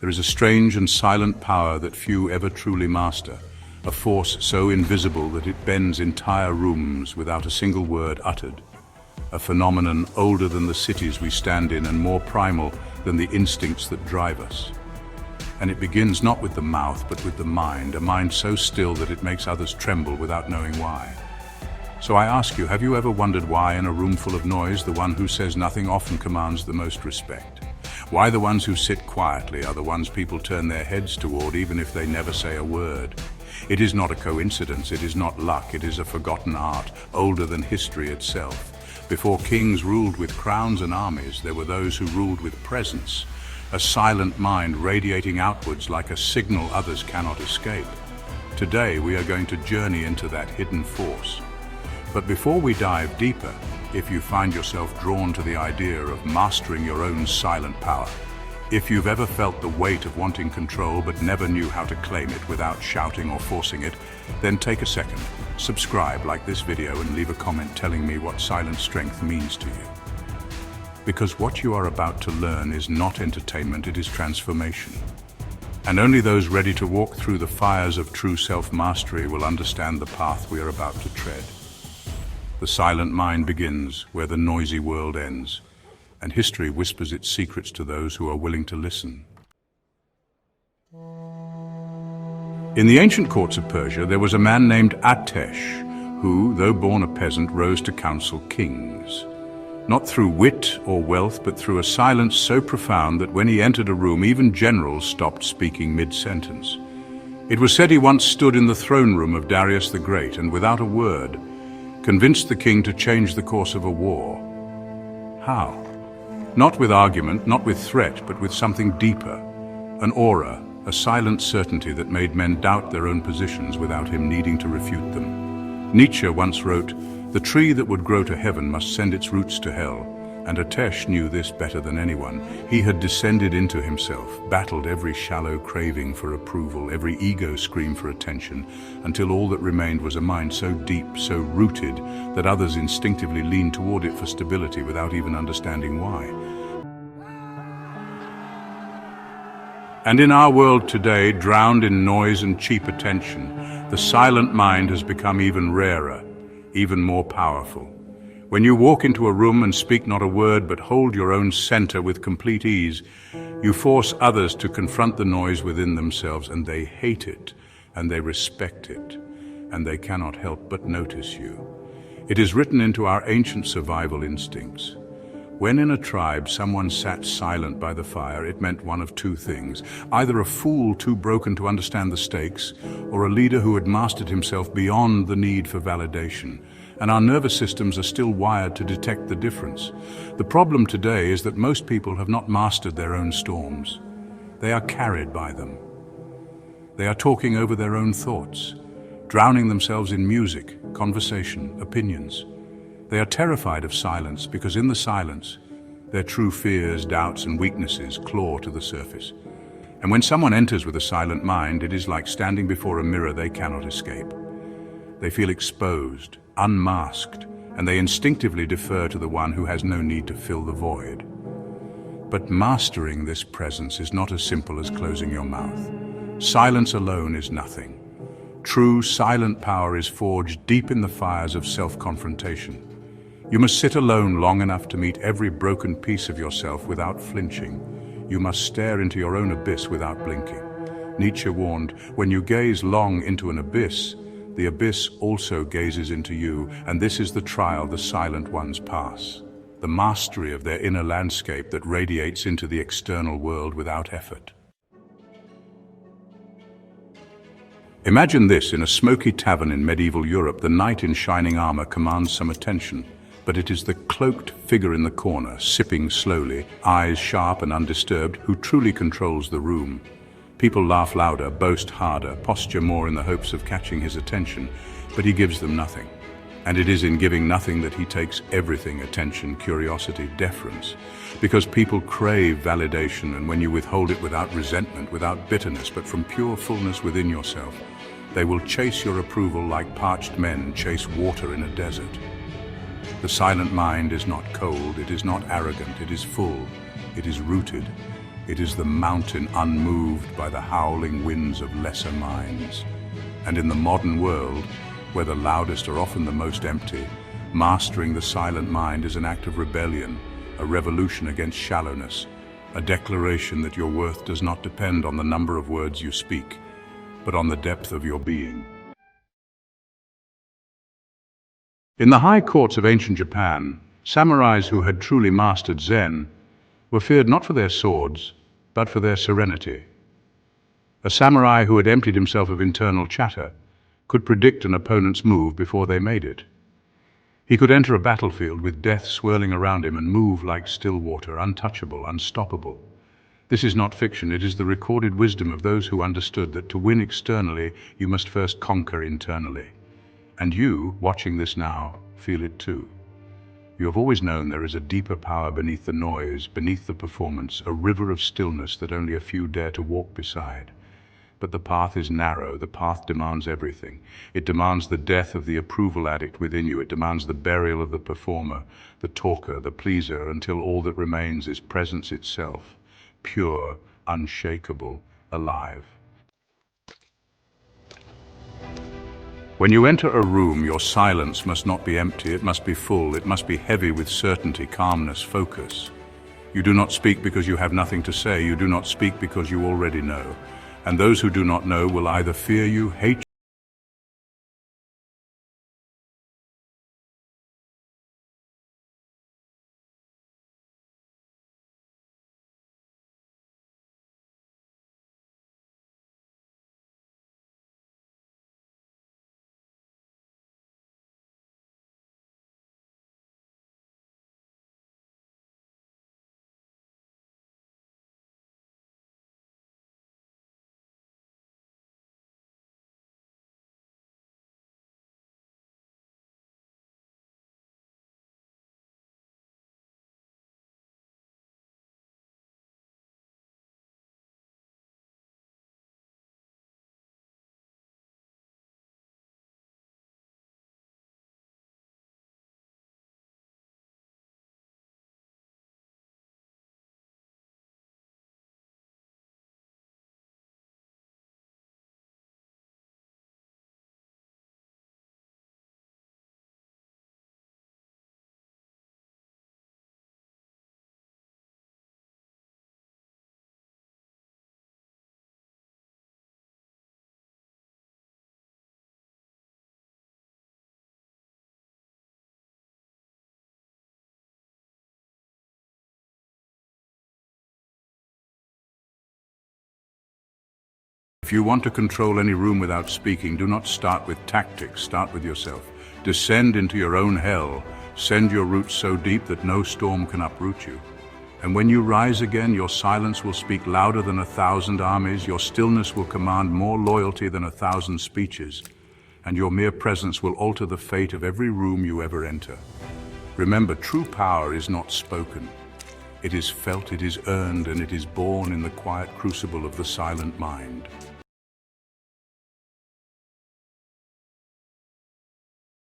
There is a strange and silent power that few ever truly master, a force so invisible that it bends entire rooms without a single word uttered, a phenomenon older than the cities we stand in and more primal than the instincts that drive us. And it begins not with the mouth but with the mind, a mind so still that it makes others tremble without knowing why. So I ask you, have you ever wondered why in a room full of noise the one who says nothing often commands the most respect? Why the ones who sit quietly are the ones people turn their heads toward even if they never say a word? It is not a coincidence, it is not luck, it is a forgotten art, older than history itself. Before kings ruled with crowns and armies, there were those who ruled with presence, a silent mind radiating outwards like a signal others cannot escape. Today we are going to journey into that hidden force. But before we dive deeper, if you find yourself drawn to the idea of mastering your own silent power, if you've ever felt the weight of wanting control but never knew how to claim it without shouting or forcing it, then take a second, subscribe, like this video, and leave a comment telling me what silent strength means to you. Because what you are about to learn is not entertainment, it is transformation. And only those ready to walk through the fires of true self-mastery will understand the path we are about to tread. The silent mind begins where the noisy world ends, and history whispers its secrets to those who are willing to listen. In the ancient courts of Persia, there was a man named Atesh, who, though born a peasant, rose to counsel kings. Not through wit or wealth, but through a silence so profound that when he entered a room, even generals stopped speaking mid-sentence. It was said he once stood in the throne room of Darius the Great, and without a word, convinced the king to change the course of a war. How? Not with argument, not with threat, but with something deeper, an aura, a silent certainty that made men doubt their own positions without him needing to refute them. Nietzsche once wrote, "The tree that would grow to heaven must send its roots to hell," and Atesh knew this better than anyone. He had descended into himself, battled every shallow craving for approval, every ego scream for attention, until all that remained was a mind so deep, so rooted, that others instinctively leaned toward it for stability without even understanding why. And in our world today, drowned in noise and cheap attention, the silent mind has become even rarer, even more powerful. When you walk into a room and speak not a word but hold your own center with complete ease, you force others to confront the noise within themselves, and they hate it, and they respect it, and they cannot help but notice you. It is written into our ancient survival instincts. When in a tribe someone sat silent by the fire, it meant one of two things: either a fool too broken to understand the stakes, or a leader who had mastered himself beyond the need for validation. And our nervous systems are still wired to detect the difference. The problem today is that most people have not mastered their own storms. They are carried by them. They are talking over their own thoughts, drowning themselves in music, conversation, opinions. They are terrified of silence because in the silence, their true fears, doubts, and weaknesses claw to the surface. And when someone enters with a silent mind, it is like standing before a mirror they cannot escape. They feel exposed, unmasked, and they instinctively defer to the one who has no need to fill the void. But mastering this presence is not as simple as closing your mouth. Silence alone is nothing. True silent power is forged deep in the fires of self-confrontation. You must sit alone long enough to meet every broken piece of yourself without flinching. You must stare into your own abyss without blinking. Nietzsche warned, when you gaze long into an abyss, the abyss also gazes into you, and this is the trial the silent ones pass. The mastery of their inner landscape that radiates into the external world without effort. Imagine this: in a smoky tavern in medieval Europe, the knight in shining armor commands some attention, but it is the cloaked figure in the corner, sipping slowly, eyes sharp and undisturbed, who truly controls the room. People laugh louder, boast harder, posture more in the hopes of catching his attention, but he gives them nothing. And it is in giving nothing that he takes everything: attention, curiosity, deference. Because people crave validation, and when you withhold it without resentment, without bitterness, but from pure fullness within yourself, they will chase your approval like parched men chase water in a desert. The silent mind is not cold, it is not arrogant, it is full, it is rooted. It is the mountain unmoved by the howling winds of lesser minds. And in the modern world, where the loudest are often the most empty, mastering the silent mind is an act of rebellion, a revolution against shallowness, a declaration that your worth does not depend on the number of words you speak, but on the depth of your being. In the high courts of ancient Japan, samurais who had truly mastered Zen were feared not for their swords, but for their serenity. A samurai who had emptied himself of internal chatter could predict an opponent's move before they made it. He could enter a battlefield with death swirling around him and move like still water, untouchable, unstoppable. This is not fiction, it is the recorded wisdom of those who understood that to win externally, you must first conquer internally. And you, watching this now, feel it too. You have always known there is a deeper power beneath the noise, beneath the performance, a river of stillness that only a few dare to walk beside. But the path is narrow, the path demands everything. It demands the death of the approval addict within you, it demands the burial of the performer, the talker, the pleaser, until all that remains is presence itself, pure, unshakable, alive. When you enter a room, your silence must not be empty, it must be full, it must be heavy with certainty, calmness, focus. You do not speak because you have nothing to say, you do not speak because you already know. And those who do not know will either fear you, hate you. If you want to control any room without speaking, do not start with tactics, start with yourself. Descend into your own hell, send your roots so deep that no storm can uproot you. And when you rise again, your silence will speak louder than 1,000 armies, your stillness will command more loyalty than 1,000 speeches, and your mere presence will alter the fate of every room you ever enter. Remember, true power is not spoken. It is felt, it is earned, and it is born in the quiet crucible of the silent mind.